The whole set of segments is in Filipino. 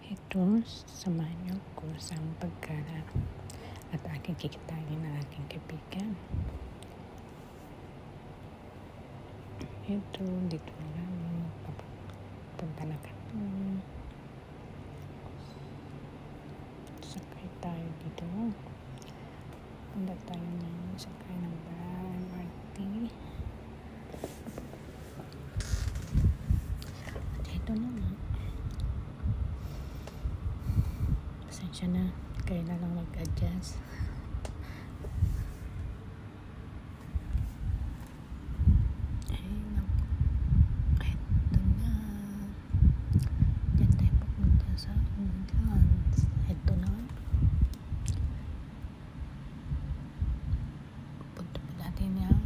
Ito, samahan niyo ko sa pagkala at aking kikitain ng aking kaibigan. Ito, dito na lang, papunta na kami. Sakay tayo dito. Punta tayo ng sakay ng MRT. At ito na nga. Pasensya na, kaya na lang mag-adjust.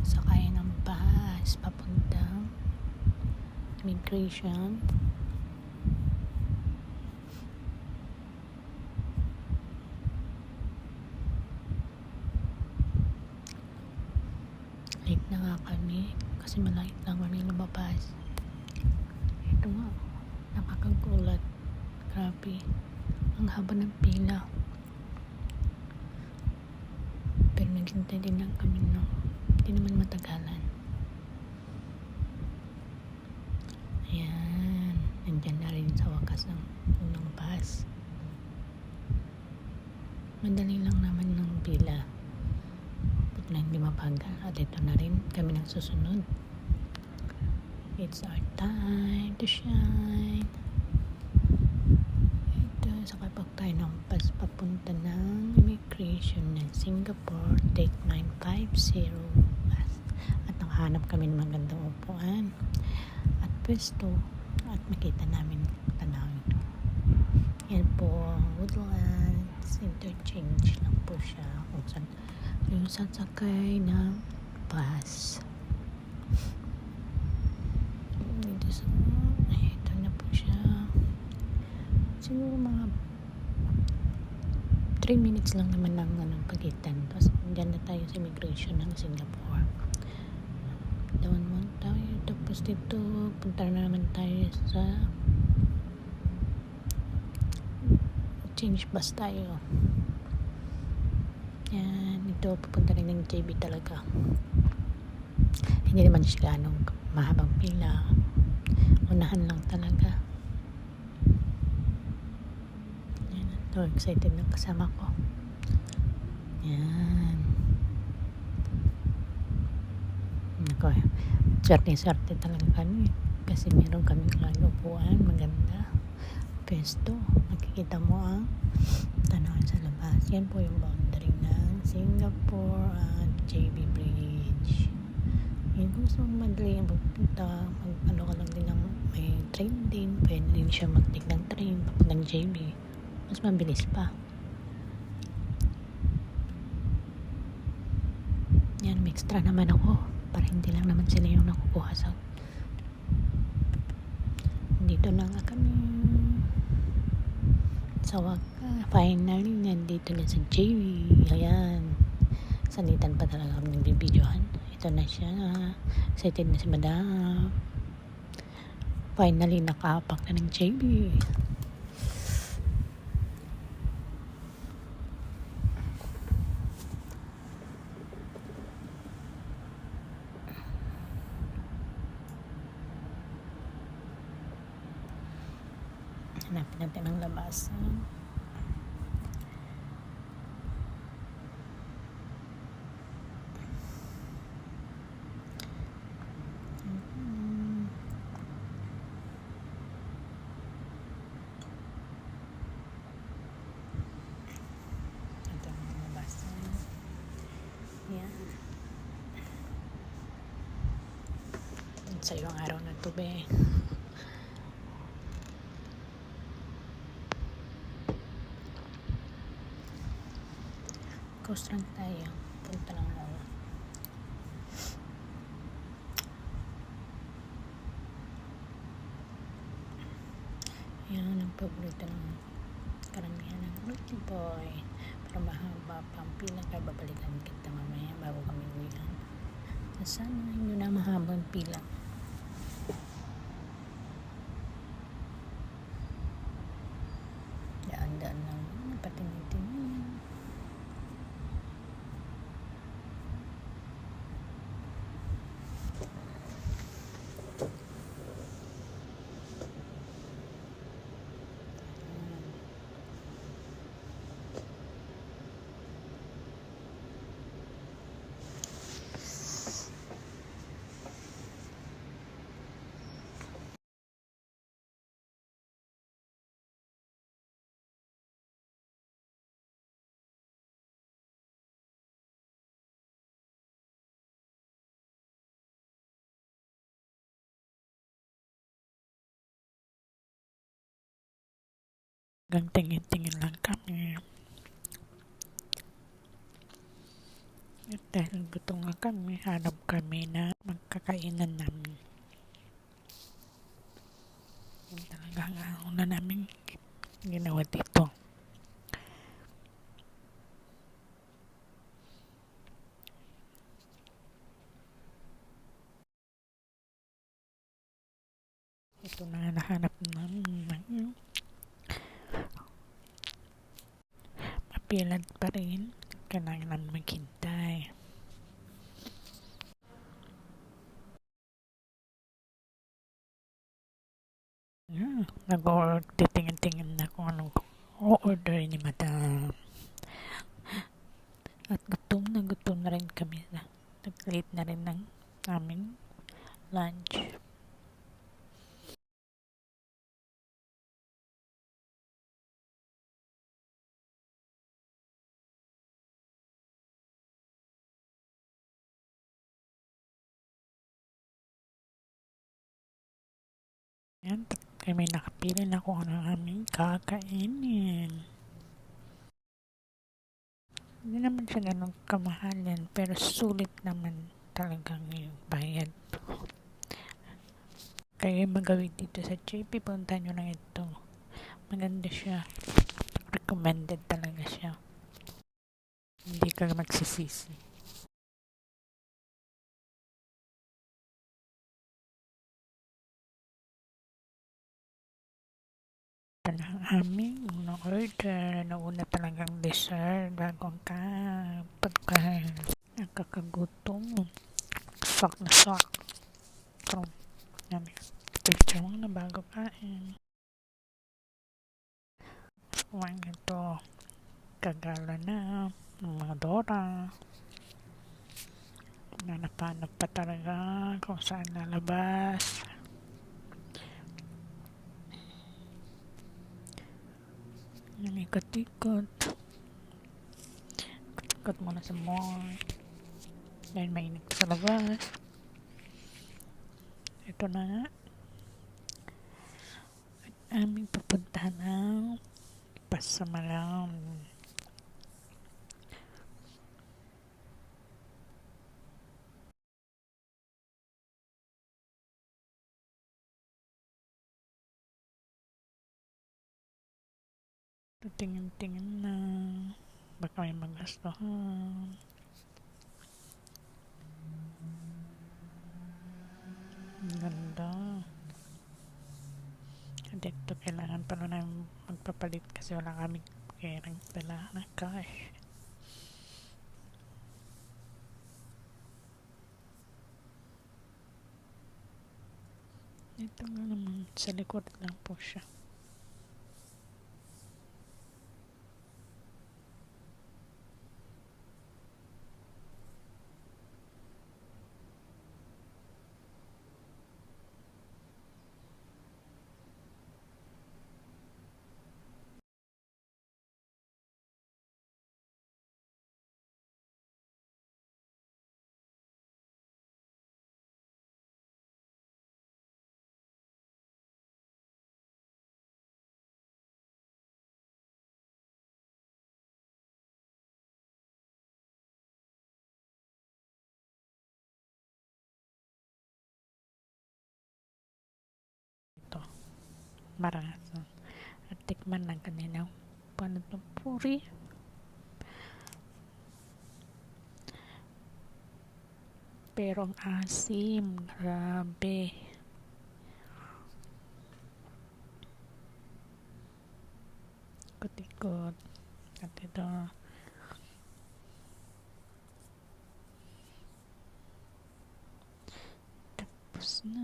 Sakay ng bus papuntang immigration. Late na nga kami kasi malait lang kami lumabas. Ito nga, nakakagulat. Grabe, ang haba ng pila. Pero naghintay din lang kami, no? Hindi naman matagalan. Ayan, nandyan na rin sa wakas ng unang bus. Madali lang naman ng pila. Ba't na hindi mabagal? At ito na rin kami ng susunod. It's our time to shine. Ito, sakay pa tayo ng bus papunta ng immigration ng Singapore, date 950. At nakahanap kami ng magandang upuan at pwesto at makita namin tanawin. Yan po, Woodlands Interchange lang po siya kung saan yung sasakay ng bus. Ito na po siya. Siguro mga 3 minutes lang naman ng pagitan. Tapos dyan na tayo sa immigration ng Singapore. Doon mo tayo. Tapos dito, punta na naman tayo sa change bus tayo. Yan. Ito, pupunta rin ng JB talaga. Hindi naman siya ganong mahabang pila. Unahan lang talaga. Yan. Ito, excited na kasama ko. Yan. Ako, swerte talaga kami kasi meron kami upuan maganda, pesto, nakikita mo ang tanawan sa labas. Yan po yung boundary ng Singapore at JB Bridge. Yung gusto mong madali ang pagpunta, ano ka lang din ng may train din, pwede din siya mag-take ng train papuntang JB, mas mabilis pa. Yan, may extra naman ako para hindi lang naman sila yung nakukuha sa dito na nga kami sa finally nandito na sa JB. Ayan, sanitan pa talaga kami ng bibidyohan. Ito na siya, excited na si madam, finally nakapak na ng JB. Hanapin natin ang labas. Ito ang labas. Yan. Sa iyong araw na ito, be. Coast lang tayo. Punta lang ako. Yan ang paborito ng karamihan ng Lucky Boy. Para mahaba pa ang pila kaya babalikan kita mamaya bago kami uwihan. Sana hindi na mahabang pila. Hanggang tingin-tingin lang kami. At dahil gutom nga kami, hanap kami na magkakainan namin. Yung talagang una namin ginawa dito. Ito na nahanap namin ng mapilad pa rin. Kailangan maghintay. Titingin-tingin na kung anong o-order ni Madam. At gutom na rin kami. Nag-late na rin ng aming lunch. Yan, kami nakapili na kung ano aming kakainin. Hindi naman siya ganun kamahalan, pero sulit naman talagang yung bayad. Kaya magawin dito sa JP, punta nyo lang ito. Maganda siya. Recommended talaga siya. Hindi ka magsisisi. Ito na ang aming unang order. Nauna talagang dessert bago ang pagkain. Nakakagutom. Sak na sak. Ito. Yan. Picture mo na bago kain. Kumain ito. Kagala na. Mga Dora. Nanapanap pa talaga kung saan lalabas. Yan, ikot-ikot. Ikot muna sa mall. Dahil mainit sa labas. Ito na nga. At aming papuntahan ng Pasamalam. Tingin-tingin na baka may magastuhan. Ganda. Dito kailangan pala namin magpapalit kasi wala kaming perang pala na cash. Ito nga naman sa likod lang po siya. Ito. Marasan. At tikman lang kanina. Paano itong puri? Pero ang asim. Grabe. Ikot-ikot. At ito. Tapos na.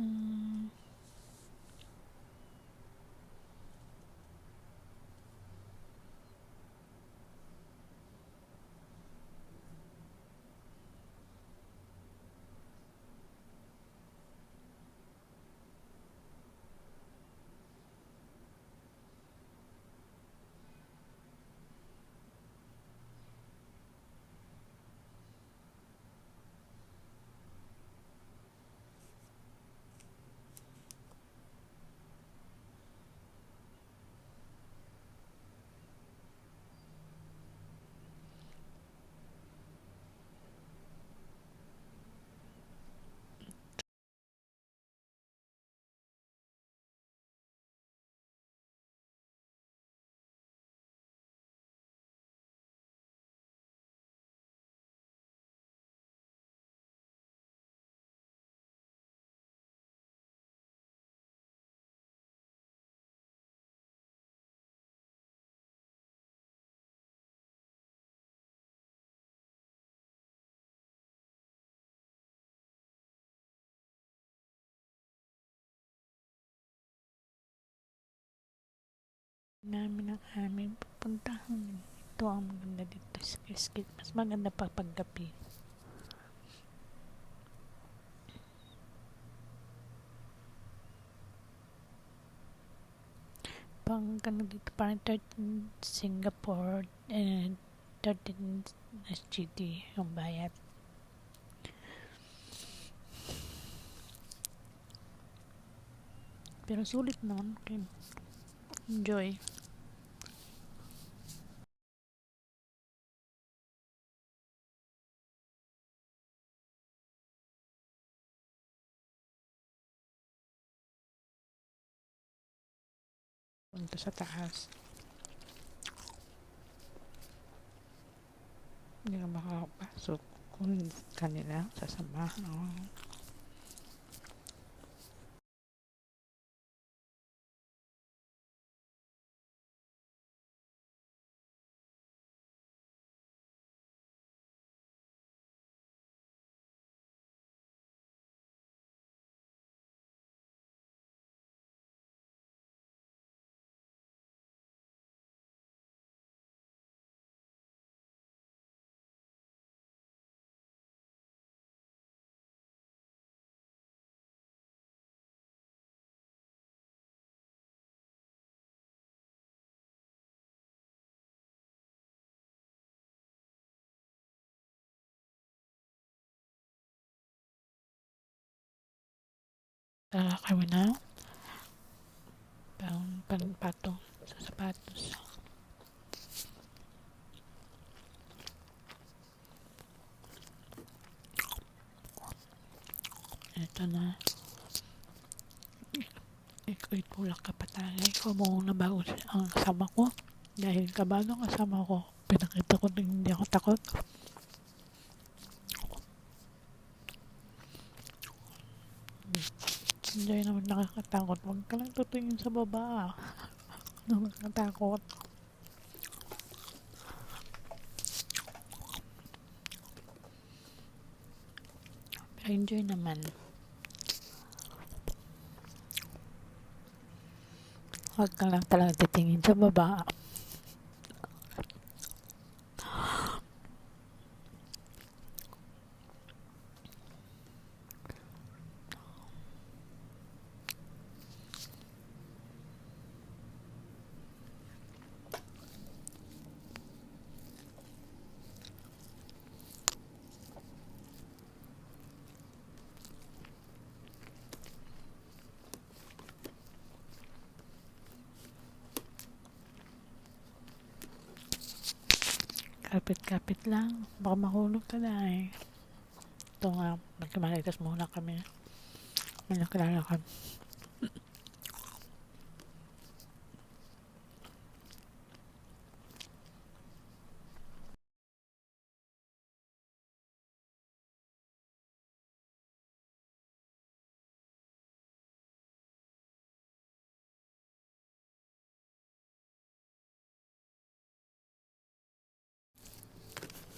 namin ang aming pupuntahan. Ito ang maganda dito sa Skit. Mas maganda pa paggabi. Pang ano dito parang 13 Singapore and 13 SGD yung bayad. Pero sulit naman. Okay. Enjoy. Punta sa taas. Hindi ka makakapasok kung kanila sasamahan. Kami na patong sa sapatos. Ito na. Ikaw itulak ka patay. Ikaw mo nabago ang kasama ko. Dahil kabado ang kasama ko. Pinakita ko na hindi ako takot. Enjoy naman nakakatakot. Huwag ka lang tutingin sa baba. Nakakatakot. Pero enjoy naman. Huwag ka lang talaga titingin sa baba. Kapit-kapit lang. Baka mahulog ka na eh. Ito nga, magkamalitas muna kami. May nakilala kami.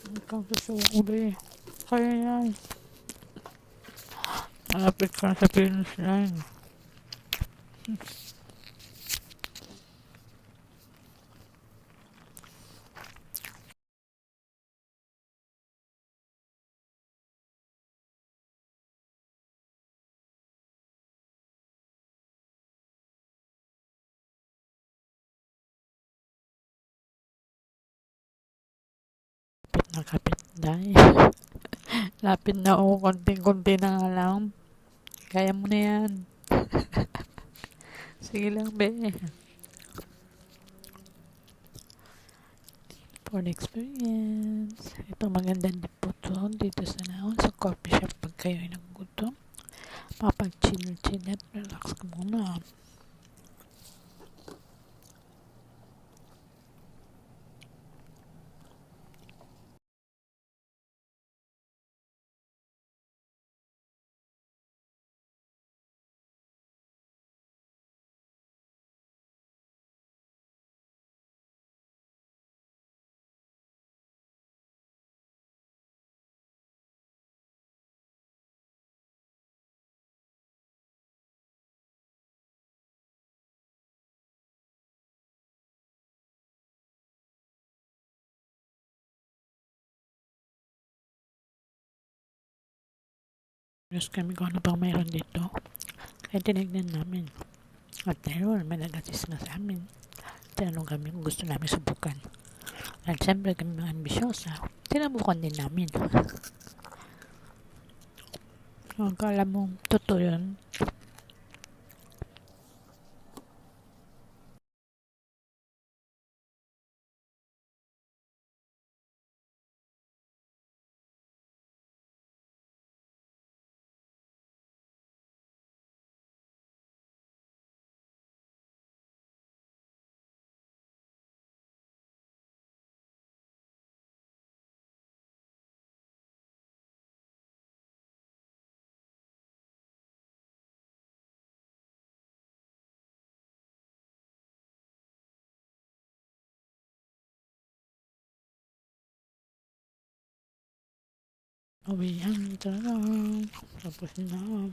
Ikaw susuko eh. Kaya yan. Malapit ka na sa finish line. Kapit dahil. Lapit na ako. Konting-konti na nga lang. Kaya mo na yan. Sige lang, be. For the experience. Ito magandang dito dito sa naon sa coffee shop pag kayo ay nagugutom. Mapag-chill at relax ka muna. Tapos kami kung ano pang mayroon dito. Kaya tinignan namin. At meron, may nag-assist na sa amin. Tinanong kami kung gusto namin subukan. At siyempre kami mga ambisyosa. Tinabukan din namin. Kung akala mo, totoo yun. Uwihan talaga. Tapos na.